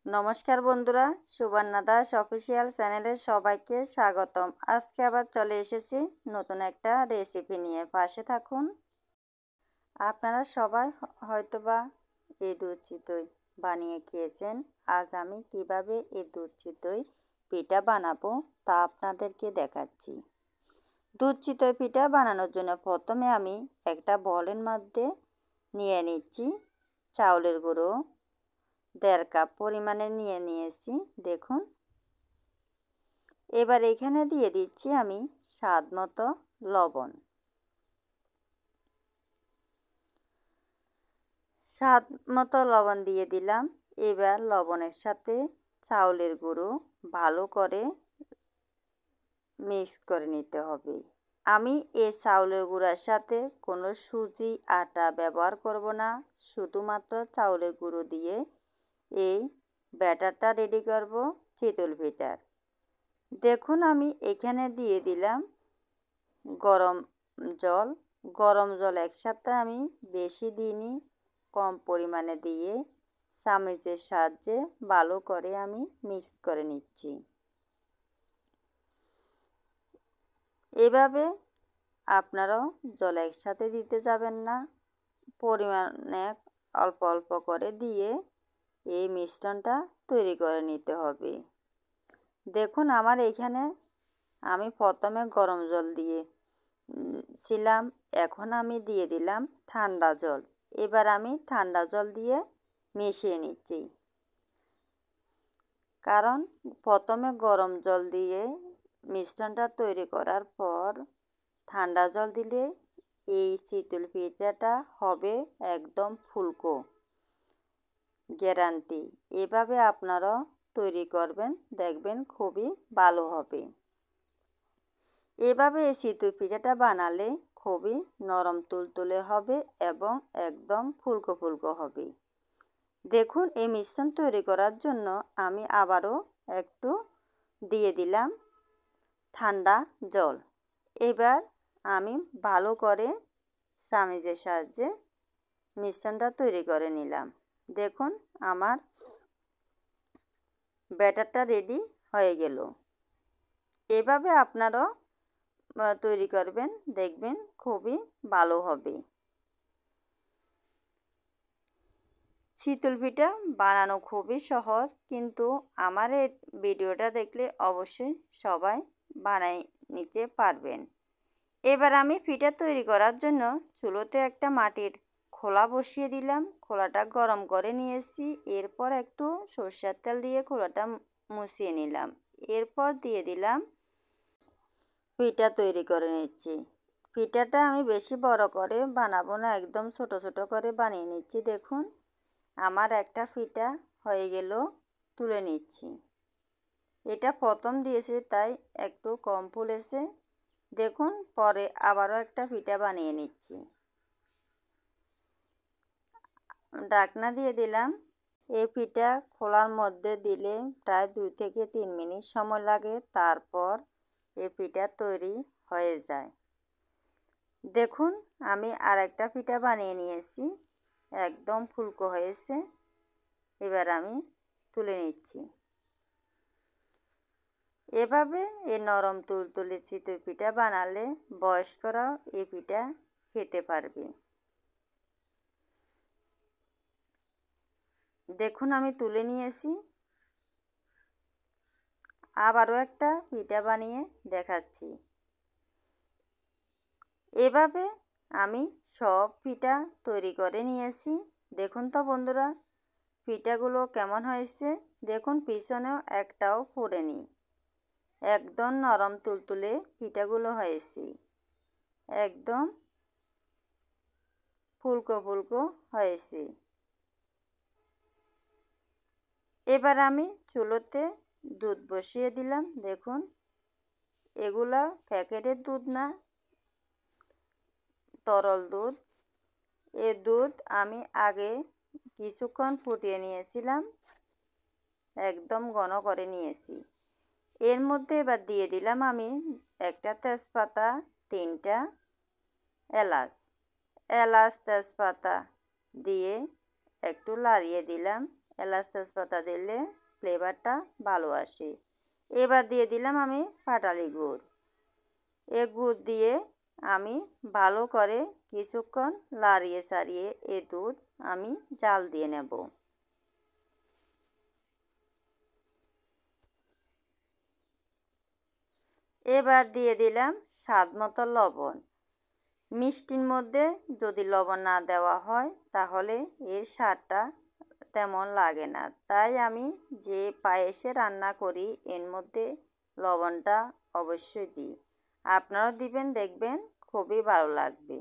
নমস্কার বন্ধুরা, সুবর্ণা দাস অফিসিয়াল চ্যানেলে সবাইকে স্বাগতম। আজকে আবার চলে এসেছি নতুন একটা রেসিপি নিয়ে, পাশে থাকুন। আপনারা সবাই হয়তোবা এই দুধ চিতই বানিয়ে খেয়েছেন। আজ আমি কিভাবে এই দুধ চিতই পিঠা বানাবো তা আপনাদেরকে দেখাচ্ছি। দুধ চিতই পিঠা বানানোর জন্য প্রথমে আমি একটা বোলের মধ্যে নিয়ে নিচ্ছি চাউলের গুঁড়ো। 1.5 কাপ পরিমাণে নিয়ে নিয়েছি, দেখুন। এবার এখানে দিয়ে দিচ্ছি আমি স্বাদ মতো লবণ। স্বাদ মতো লবণ দিয়ে দিলাম। এবার লবণের সাথে চাউলের গুঁড়ো ভালো করে মিক্স করে নিতে হবে। আমি এই চাউলের গুঁড়ার সাথে কোনো সুজি আটা ব্যবহার করব না, শুধুমাত্র চাউলের গুঁড়ো দিয়ে এই ব্যাটারটা রেডি করব চিতই পিঠার। দেখুন আমি এখানে দিয়ে দিলাম গরম জল। গরম জল একসাথে আমি বেশি দিইনি, কম পরিমাণে দিয়ে চামচের সাহায্যে ভালো করে আমি মিক্স করে নিচ্ছি। এভাবে আপনারাও জল একসাথে দিতে যাবেন না, পরিমাণে অল্প অল্প করে দিয়ে এই মিশ্রণটা তৈরি করে নিতে হবে। দেখুন আমার এখানে আমি প্রথমে গরম জল দিয়েছিলাম, এখন আমি দিয়ে দিলাম ঠান্ডা জল। এবার আমি ঠান্ডা জল দিয়ে মিশিয়ে নিচ্ছি, কারণ প্রথমে গরম জল দিয়ে মিশ্রণটা তৈরি করার পর ঠান্ডা জল দিলে এই চিতই পিঠাটা হবে একদম ফুলকো, গ্যারান্টি। এভাবে আপনারাও তৈরি করবেন, দেখবেন খুবই ভালো হবে। এভাবে এই চিতই পিঠাটা বানালে খুবই নরম তুলতুলে হবে এবং একদম ফুলকো ফুলকো হবে। দেখুন এই মিশ্রণ তৈরি করার জন্য আমি আবারও একটু দিয়ে দিলাম ঠান্ডা জল। এবার আমি ভালো করে চামচের সাহায্যে মিশ্রণটা তৈরি করে নিলাম। দেখুন আমার ব্যাটারটা রেডি হয়ে গেল। এভাবে আপনারাও তৈরি করবেন, দেখবেন খুবই ভালো হবে। চিতই পিঠা বানানো খুবই সহজ, কিন্তু আমার এই ভিডিওটা দেখলে অবশ্যই সবাই বানাই নিতে পারবেন। এবার আমি পিঠা তৈরি করার জন্য চুলোতে একটা মাটির খোলা বসিয়ে দিলাম। খোলাটা গরম করে নিয়েছি। এরপর একটু সরষের তেল দিয়ে খোলাটা মুছিয়ে নিলাম। এরপর দিয়ে দিলাম পিঠা তৈরি করে নিচ্ছি। পিঠাটা আমি বেশি বড় করে বানাবো না, একদম ছোট ছোট করে বানিয়ে নিচ্ছি। দেখুন আমার একটা পিঠা হয়ে গেল, তুলে নিচ্ছি। এটা প্রথম দিয়েছে তাই একটু কম ফুলেছে। দেখুন পরে আবারও একটা পিঠা বানিয়ে নিচ্ছি। ঢাকনা দিয়ে দিলাম। এই পিঠা খোলার মধ্যে দিলে প্রায় 2 থেকে 3 মিনিট সময় লাগে, তারপর এই পিঠা তৈরি হয়ে যায়। দেখুন আমি আরেকটা পিঠা বানিয়ে নিয়েছি, একদম ফুলকো হয়েছে। এবার আমি তুলে নিচ্ছি। এভাবে এই নরম তুলতুলে চিতই পিঠা বানালে বয়স্করাও এই পিঠা খেতে পারবে। দেখুন আমি তুলে নিয়েছি। আবারও একটা পিঠা বানিয়ে দেখাচ্ছি। এভাবে আমি সব পিঠা তৈরি করে নিয়েছি। দেখুন তো বন্ধুরা পিঠাগুলো কেমন হয়েছে। দেখুন পিছনেও একটাও পোড়েনি, একদম নরম তুলতুলে পিঠাগুলো হয়েছে, একদম ফুলকো ফুলকো হয়েছে। এবার আমি চুলোতে দুধ বসিয়ে দিলাম। দেখুন এগুলা প্যাকেটের দুধ না, তরল দুধ। এ দুধ আমি আগে কিছুক্ষণ ফুটিয়ে নিয়েছিলাম, একদম ঘন করে নিয়েছি। এর মধ্যে এবার দিয়ে দিলাম আমি একটা তেজপাতা, 3টা এলাচ তেজপাতা দিয়ে একটু লাড়িয়ে দিলাম এলাচ তেজপাতা দিলে ফ্লেভারটা ভালো আসে। এবার দিয়ে দিলাম আমি পাটালি গুড়। এ গুড় দিয়ে আমি ভালো করে কিছুক্ষণ লাড়িয়ে চাড়িয়ে এ দুধ আমি জাল দিয়ে নেব। এবার দিয়ে দিলাম স্বাদ মতো লবণ। মিষ্টির মধ্যে যদি লবণ না দেওয়া হয় তাহলে এর স্বাদটা তেমন লাগে না, তাই আমি যে পায়েসে রান্না করি এর মধ্যে লবণটা অবশ্যই দিই। আপনারাও দিবেন, দেখবেন খুবই ভালো লাগবে।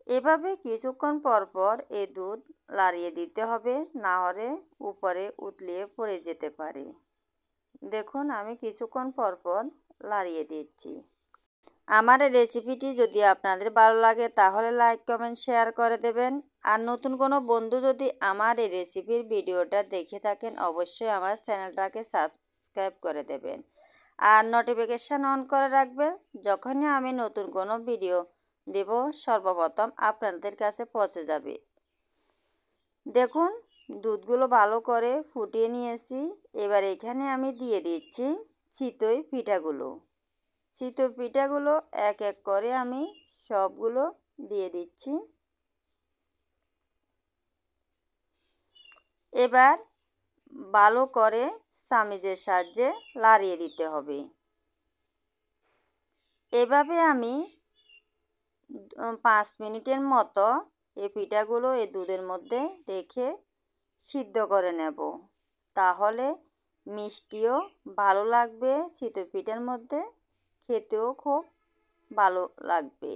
এভাবে কিছুক্ষণ পর পর এ দুধ লাড়িয়ে দিতে হবে, না হলে উপরে উতলিয়ে পড়ে যেতে পারে। দেখুন আমি কিছুক্ষণ পর পর লাড়িয়ে দিচ্ছি। আমার এই রেসিপিটি যদি আপনাদের ভালো লাগে তাহলে লাইক কমেন্ট শেয়ার করে দেবেন। আর নতুন কোনো বন্ধু যদি আমার এই রেসিপির ভিডিওটা দেখে থাকেন অবশ্যই আমার চ্যানেলটাকে সাবস্ক্রাইব করে দেবেন আর নোটিফিকেশান অন করে রাখবেন। যখনই আমি নতুন কোনো ভিডিও দেব সর্বপ্রথম আপনাদের কাছে পৌঁছে যাবে। দেখুন দুধগুলো ভালো করে ফুটিয়ে নিয়েছি। এবার এখানে আমি দিয়ে দিচ্ছি চিতই পিঠাগুলো। চিতই পিঠাগুলো এক এক করে আমি সবগুলো দিয়ে দিচ্ছি। এবার ভালো করে চামচের সাহায্যে লাড়িয়ে দিতে হবে। এভাবে আমি 5 মিনিটের মতো এই পিঠাগুলো এই দুধের মধ্যে রেখে সিদ্ধ করে নেব, তাহলে মিষ্টিও ভালো লাগবে, চিতই পিঠার মধ্যে খেতেও খুব ভালো লাগবে।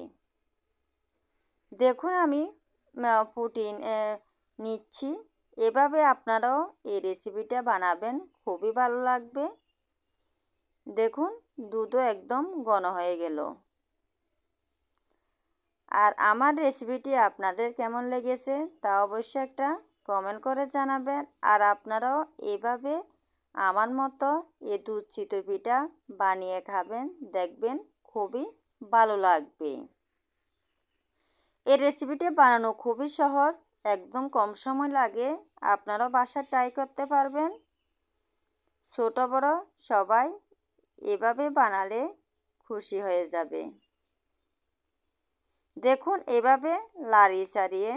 দেখুন আমি ফুটিয়ে নিচ্ছি। এভাবে আপনারাও এই রেসিপিটা বানাবেন, খুবই ভালো লাগবে। দেখুন দুধও একদম ঘন হয়ে গেল। আর আমার রেসিপিটি আপনাদের কেমন লেগেছে তা অবশ্যই একটা কমেন্ট করে জানাবেন। আর আপনারাও এভাবে আমার মতো এই দুধ চিতই পিঠা বানিয়ে খাবেন, দেখবেন খুবই ভালো লাগবে। এই রেসিপিটি বানানো খুবই সহজ, একদম কম সময় লাগে। আপনারাও বাসায় ট্রাই করতে পারবেন। ছোট বড় সবাই এভাবে বানালে খুশি হয়ে যাবে। দেখুন এভাবে লাড়িয়ে চাড়িয়ে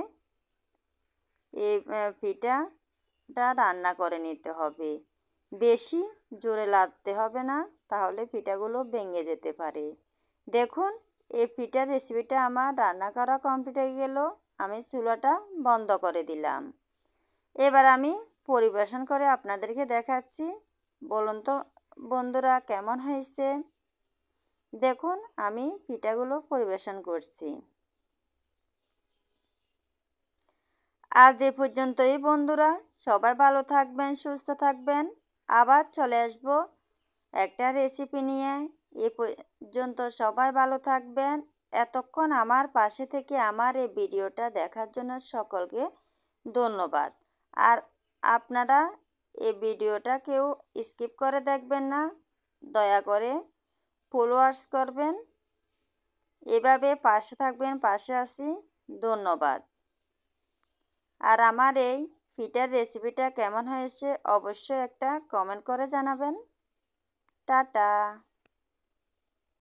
এই পিঠাটা রান্না করে নিতে হবে। বেশি জোরে লাড়তে হবে না, তাহলে পিঠাগুলো ভেঙে যেতে পারে। দেখুন এই পিঠার রেসিপিটা আমার রান্না করা কমপ্লিট হয়ে গেল। আমি চুলাটা বন্ধ করে দিলাম। এবার আমি পরিবেশন করে আপনাদেরকে দেখাচ্ছি। বলুন তো বন্ধুরা কেমন হয়েছে। দেখুন আমি পিঠাগুলো পরিবেশন করছি। আজ এ পর্যন্তই বন্ধুরা, সবাই ভালো থাকবেন, সুস্থ থাকবেন। আবার চলে আসব একটা রেসিপি নিয়ে। এ পর্যন্ত সবাই ভালো থাকবেন। এতক্ষণ আমার পাশে থেকে আমার এই ভিডিওটা দেখার জন্য সকলকে ধন্যবাদ। আর আপনারা এই ভিডিওটা কেউ স্কিপ করে দেখবেন না, দয়া করে ফলোয়ার্স করবেন। এভাবে পাশে থাকবেন, পাশে আছি। ধন্যবাদ। আর আমার এই পিঠার রেসিপিটা কেমন হয়েছে অবশ্যই একটা কমেন্ট করে জানাবেন। টাটা।